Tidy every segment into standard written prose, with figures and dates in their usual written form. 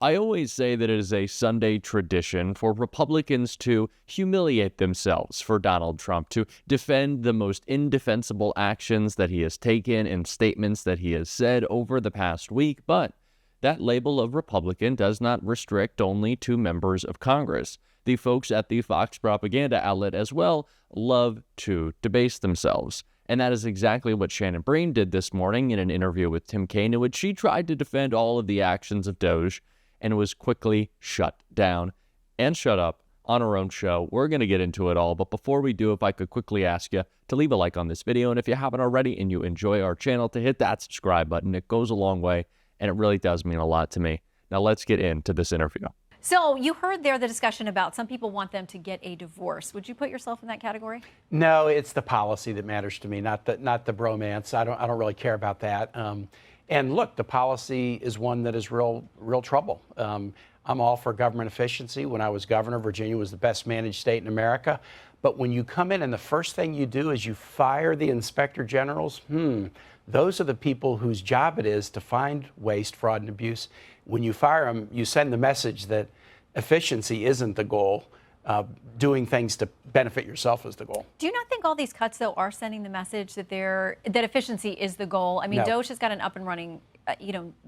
I always say that it is a Sunday tradition for Republicans to humiliate themselves for Donald Trump, to defend the most indefensible actions that he has taken and statements that he has said over the past week. But that label of Republican does not restrict only to members of Congress. The folks at the Fox propaganda outlet as well love to debase themselves. And that is exactly what Shannon Bream did this morning in an interview with Tim Kaine, in which she tried to defend all of the actions of Doge and was quickly shut down and shut up on her own show. We're going to get into it all, but before we do, if I could quickly ask you to leave a like on this video, and if you haven't already and you enjoy our channel, to hit that subscribe button. It goes a long way, and it really does mean a lot to me. Now let's get into this interview. So you heard there the discussion about some people want them to get a divorce. Would you put yourself in that category? No, it's the policy that matters to me, not the bromance. I don't really care about that. And look, the policy is one that is real trouble. I'm all for government efficiency. When I was governor, Virginia was the best managed state in America. But when you come in and the first thing you do is you fire the inspector generals, those are the people whose job it is to find waste, fraud, and abuse. When you fire them, you send the message that efficiency isn't the goal. Doing things to benefit yourself is the goal. Do you not think all these cuts, though, are sending the message that that efficiency is the goal? I mean, No. Doge has got an up and running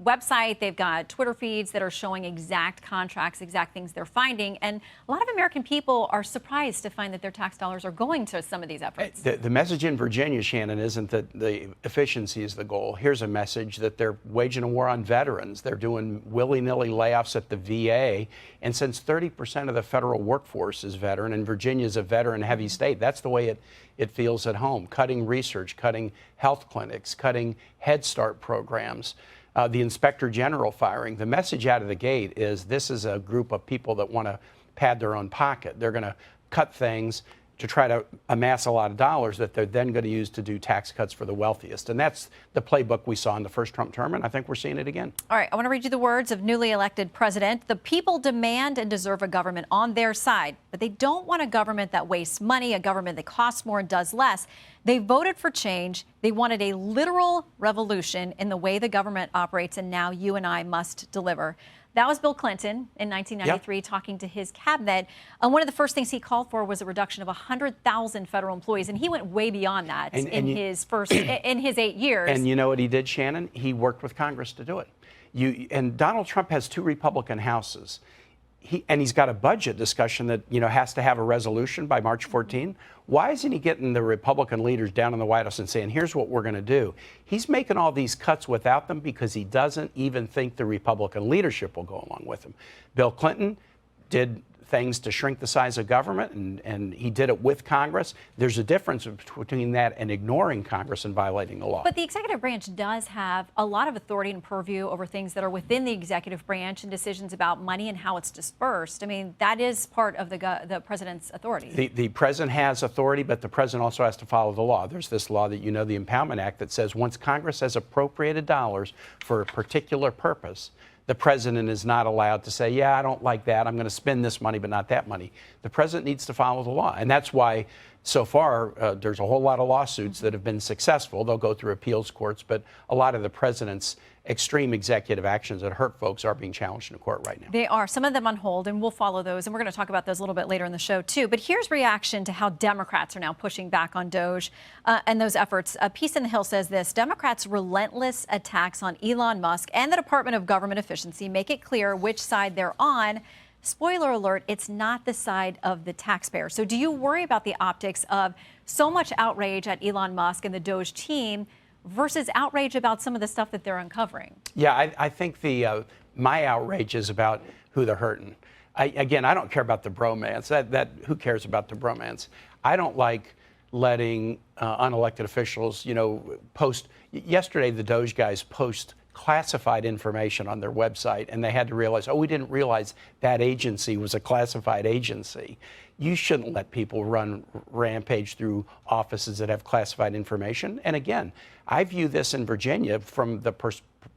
website. They've got Twitter feeds that are showing exact contracts, exact things they're finding. And a lot of American people are surprised to find that their tax dollars are going to some of these efforts. The message in Virginia, Shannon, isn't that the efficiency is the goal. Here's a message that they're waging a war on veterans. They're doing willy-nilly layoffs at the VA. And since 30% of the federal workforce is veteran, and Virginia is a veteran-heavy state, that's the way it feels at home. Cutting research, cutting health clinics, cutting Head Start programs. The inspector general firing, the message out of the gate is this is a group of people that want to pad their own pocket. They're going to cut things to try to amass a lot of dollars that they're then going to use to do tax cuts for the wealthiest. And that's the playbook we saw in the first Trump term, and I think we're seeing it again. All right, I want to read you the words of newly elected president. The people demand and deserve a government on their side, but they don't want a government that wastes money, a government that costs more and does less. They voted for change. They wanted a literal revolution in the way the government operates, and now you and I must deliver. That was Bill Clinton in 1993 talking to his cabinet. One of the first things he called for was a reduction of 100,000 federal employees, and he went way beyond that in his 8 years. And you know what he did, Shannon? He worked with Congress to do it. And Donald Trump has 2 Republican houses. He's got a budget discussion that has to have a resolution by March 14. Why isn't he getting the Republican leaders down in the White House and saying, here's what we're going to do? He's making all these cuts without them because he doesn't even think the Republican leadership will go along with him. Bill Clinton did things to shrink the size of government, and he did it with Congress. There's a difference between that and ignoring Congress and violating the law. But the executive branch does have a lot of authority and purview over things that are within the executive branch and decisions about money and how it's dispersed. I mean, that is part of the president's authority. The president has authority, but the president also has to follow the law. There's this law that the Impoundment Act, that says once Congress has appropriated dollars for a particular purpose, the president is not allowed to say, yeah, I don't like that. I'm going to spend this money, but not that money. The president needs to follow the law. And that's why, so far, there's a whole lot of lawsuits that have been successful. They'll go through appeals courts, but a lot of the president's extreme executive actions that hurt folks are being challenged in court right now. They are. Some of them on hold, and we'll follow those. And we're going to talk about those a little bit later in the show, too. But here's reaction to how Democrats are now pushing back on Doge and those efforts. Peace in the Hill says this: Democrats' relentless attacks on Elon Musk and the Department of Government Efficiency make it clear which side they're on. Spoiler alert, it's not the side of the taxpayer. So do you worry about the optics of so much outrage at Elon Musk and the Doge team versus outrage about some of the stuff that they're uncovering? Yeah, I think my outrage is about who they're hurting. Again, I don't care about the bromance. Who cares about the bromance? I don't like letting unelected officials, post. Yesterday, the Doge guys post classified information on their website, and they had to realize, oh, we didn't realize that agency was a classified agency. You shouldn't let people run rampage through offices that have classified information. And again, I view this in Virginia from the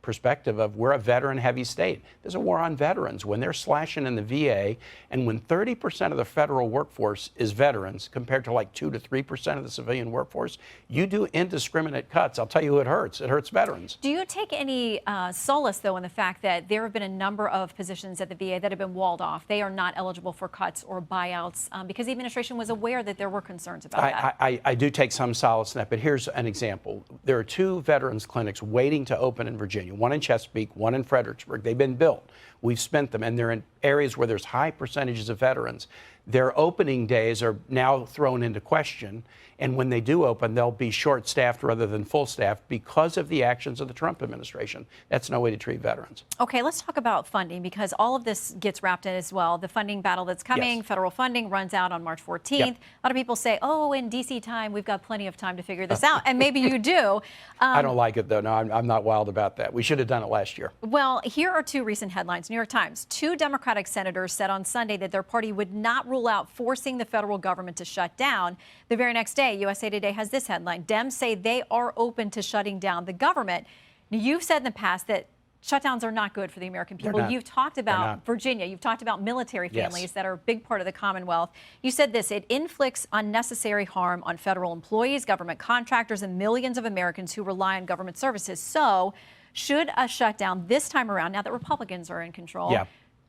perspective of we're a veteran-heavy state. There's a war on veterans. When they're slashing in the VA, and when 30% of the federal workforce is veterans, compared to like 2 to 3% of the civilian workforce, you do indiscriminate cuts. I'll tell you who it hurts. It hurts veterans. Do you take any solace, though, in the fact that there have been a number of positions at the VA that have been walled off? They are not eligible for cuts or buyouts because the administration was aware that there were concerns about that. I do take some solace in that, but here's an example. There are 2 veterans clinics waiting to open in Virginia, one in Chesapeake, one in Fredericksburg. They've been built. We've spent them, and they're in areas where there's high percentages of veterans. Their opening days are now thrown into question, and when they do open, they'll be short-staffed rather than full-staffed because of the actions of the Trump administration. That's no way to treat veterans. Okay, let's talk about funding, because all of this gets wrapped in as well. The funding battle that's coming, Yes. Federal funding runs out on March 14th. Yep. A lot of people say, oh, in D.C. time, we've got plenty of time to figure this out, and maybe you do. I don't like it, though. No, I'm not wild about that. We should have done it last year. Well, here are 2 recent headlines. New York Times, 2 Democratic senators said on Sunday that their party would not rule out forcing the federal government to shut down. The very next day, USA Today has this headline: Dems say they are open to shutting down the government. Now, you've said in the past that shutdowns are not good for the American people. You've talked about Virginia. You've talked about military families Yes. that are a big part of the Commonwealth. You said this: it inflicts unnecessary harm on federal employees, government contractors, and millions of Americans who rely on government services. So, should a shutdown this time around, now that Republicans are in control,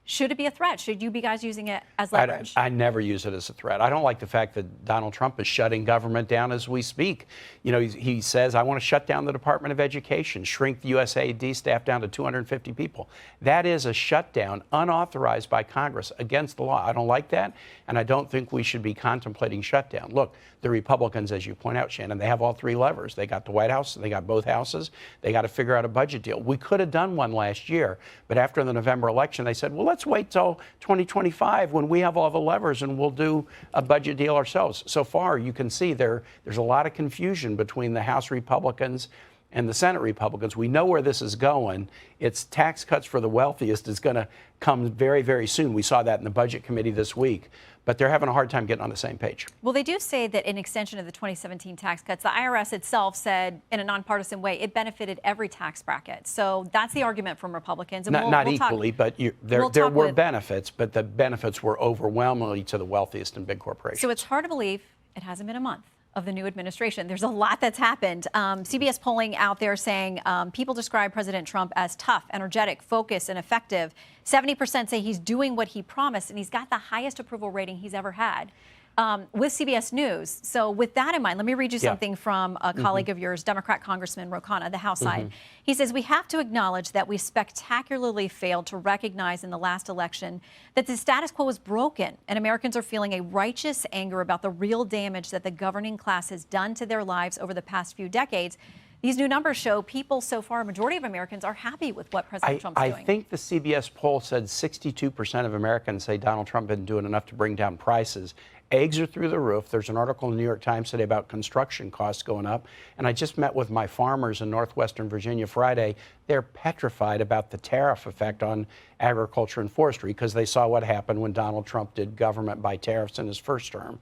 should it be a threat? Should you be guys using it as leverage? I never use it as a threat. I don't like the fact that Donald Trump is shutting government down as we speak. You know, he says, I want to shut down the Department of Education, shrink the USAID staff down to 250 people. That is a shutdown unauthorized by Congress against the law. I don't like that, and I don't think we should be contemplating shutdown. Look, the Republicans, as you point out, Shannon, they have all 3 levers. They got the White House, they got both houses. They got to figure out a budget deal. We could have done one last year, but after the November election, they said, well, let's wait till 2025 when we have all the levers and we'll do a budget deal ourselves. So far, you can see there's a lot of confusion between the House Republicans and the Senate Republicans. We know where this is going. It's tax cuts for the wealthiest is going to come very, very soon. We saw that in the Budget Committee this week. But they're having a hard time getting on the same page. Well, they do say that in extension of the 2017 tax cuts, the IRS itself said in a nonpartisan way it benefited every tax bracket. So that's the argument from Republicans. And not equally, but there were benefits, but the benefits were overwhelmingly to the wealthiest and big corporations. So it's hard to believe it hasn't been a month of the new administration. There's a lot that's happened. CBS polling out there saying people describe President Trump as tough, energetic, focused, and effective. 70% say he's doing what he promised, and he's got the highest approval rating he's ever had with CBS News. So with that in mind, let me read you something from a colleague of yours, Democrat Congressman Ro Khanna, the House side. He says, we have to acknowledge that we spectacularly failed to recognize in the last election that the status quo was broken, and Americans are feeling a righteous anger about the real damage that the governing class has done to their lives over the past few decades. These new numbers show people so far, a majority of Americans are happy with what President Trump's doing. I think the CBS poll said 62% of Americans say Donald Trump isn't doing enough to bring down prices. Eggs are through the roof. There's an article in the New York Times today about construction costs going up. And I just met with my farmers in northwestern Virginia Friday. They're petrified about the tariff effect on agriculture and forestry because they saw what happened when Donald Trump did government by tariffs in his first term.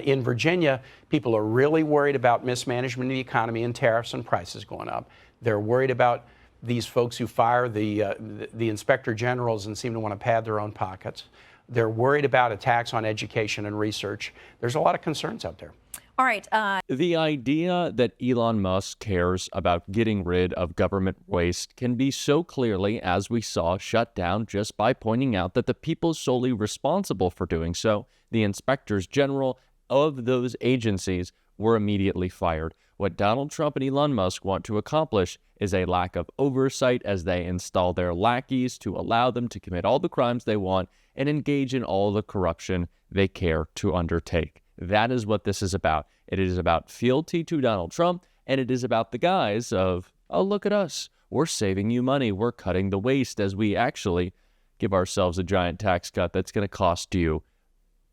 In Virginia, people are really worried about mismanagement of the economy and tariffs and prices going up. They're worried about these folks who fire the inspector generals and seem to want to pad their own pockets. They're worried about attacks on education and research. There's a lot of concerns out there. All right. The idea that Elon Musk cares about getting rid of government waste can be so clearly, as we saw, shut down just by pointing out that the people solely responsible for doing so, the inspectors general of those agencies, were immediately fired. What Donald Trump and Elon Musk want to accomplish is a lack of oversight as they install their lackeys to allow them to commit all the crimes they want and engage in all the corruption they care to undertake. That is what this is about. It is about fealty to Donald Trump, and it is about the guise of, oh, look at us. We're saving you money. We're cutting the waste as we actually give ourselves a giant tax cut that's going to cost you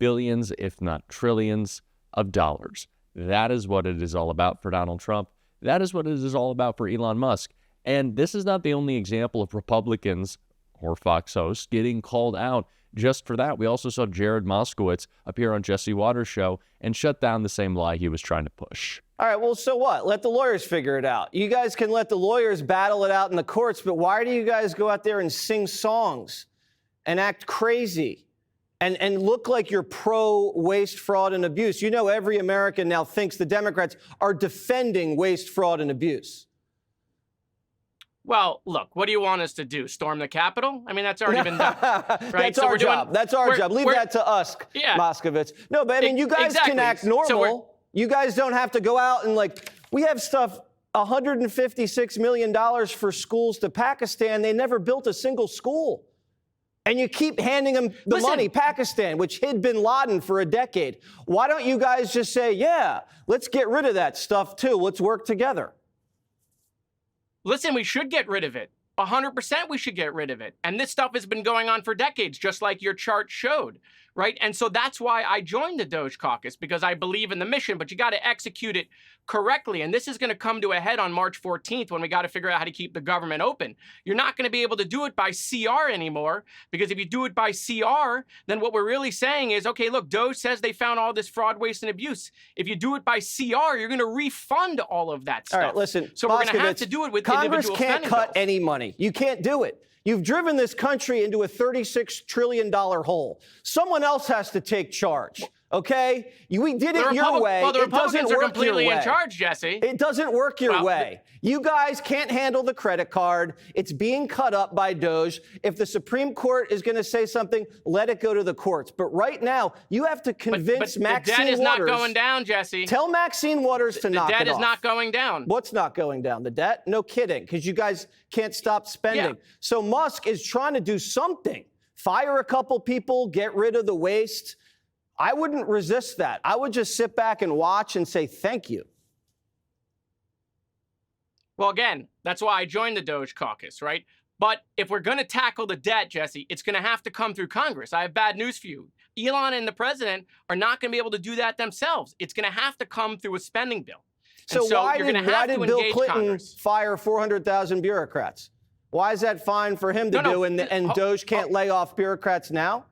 billions, if not trillions, of dollars. That is what it is all about for Donald Trump. That is what it is all about for Elon Musk. And this is not the only example of Republicans or Fox hosts getting called out just for that. We also saw Jared Moskowitz appear on Jesse Waters' show and shut down the same lie he was trying to push. All right, well, so what? Let the lawyers figure it out. You guys can let the lawyers battle it out in the courts, but why do you guys go out there and sing songs and act crazy and look like you're pro-waste, fraud, and abuse? You know every American now thinks the Democrats are defending waste, fraud, and abuse. Well, look, what do you want us to do? Storm the Capitol? I mean, that's already been done. Right? That's our job. That's our job. Leave that to us, yeah. Moskowitz. No, but I mean, you guys can act normal. You guys don't have to go out and we have stuff, $156 million for schools to Pakistan. They never built a single school. And you keep handing them the money, Pakistan, which hid bin Laden for a decade. Why don't you guys just say, yeah, let's get rid of that stuff too. Let's work together. Listen, we should get rid of it. 100% we should get rid of it. And this stuff has been going on for decades, just like your chart showed, right? And so that's why I joined the Doge Caucus, because I believe in the mission, but you got to execute it correctly. And this is going to come to a head on March 14th when we got to figure out how to keep the government open. You're not going to be able to do it by CR anymore, because if you do it by CR, then what we're really saying is, okay, look, Doge says they found all this fraud, waste, and abuse. If you do it by CR, you're going to refund all of that stuff. All right, listen, so we're going to have to do it with Congress individual can't spending cut bills. any money. You can't do it. You've driven this country into a $36 trillion hole. Someone else has to take charge, okay? We did it your way. Well, the it doesn't Republicans are work completely your way. in charge, Jesse. It doesn't work your way. You guys can't handle the credit card. It's being cut up by Doge. If the Supreme Court is going to say something, let it go to the courts. But right now, you have to convince Maxine Waters. The debt is not going down, Jesse. Tell Maxine Waters to knock it off. The debt is not going down. What's not going down? The debt? No kidding, because you guys can't stop spending. Yeah. So Musk is trying to do something. Fire a couple people, get rid of the waste. I wouldn't resist that. I would just sit back and watch and say thank you. Well, again, that's why I joined the Doge Caucus, right? But if we're going to tackle the debt, Jesse, it's going to have to come through Congress. I have bad news for you. Elon and the president are not going to be able to do that themselves. It's going to have to come through a spending bill. So why did Bill Clinton Congress. fire 400,000 bureaucrats? Why is that fine for him to do, and Doge can't lay off bureaucrats now?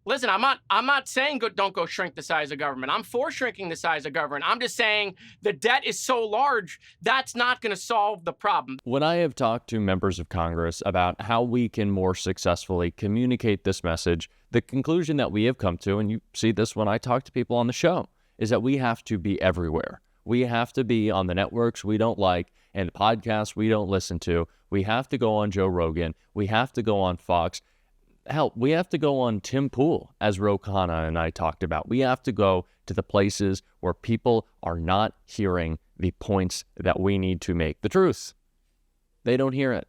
Listen, I'm not saying don't go shrink the size of government. I'm for shrinking the size of government. I'm just saying the debt is so large, that's not going to solve the problem. When I have talked to members of Congress about how we can more successfully communicate this message, the conclusion that we have come to, and you see this when I talk to people on the show, is that we have to be everywhere. We have to be on the networks we don't like and podcasts we don't listen to. We have to go on Joe Rogan. We have to go on Fox. Hell, we have to go on Tim Pool, as Ro Khanna and I talked about. We have to go to the places where people are not hearing the points that we need to make. The truth. They don't hear it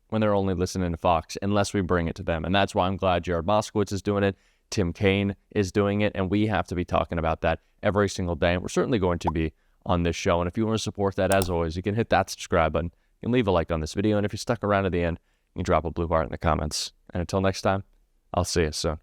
when they're only listening to Fox unless we bring it to them. And that's why I'm glad Jared Moskowitz is doing it. Tim Kaine is doing it. And we have to be talking about that every single day. And we're certainly going to be on this show. And if you want to support that, as always, you can hit that subscribe button. You can leave a like on this video. And if you're stuck around to the end, you can drop a blue heart in the comments. And until next time, I'll see you soon.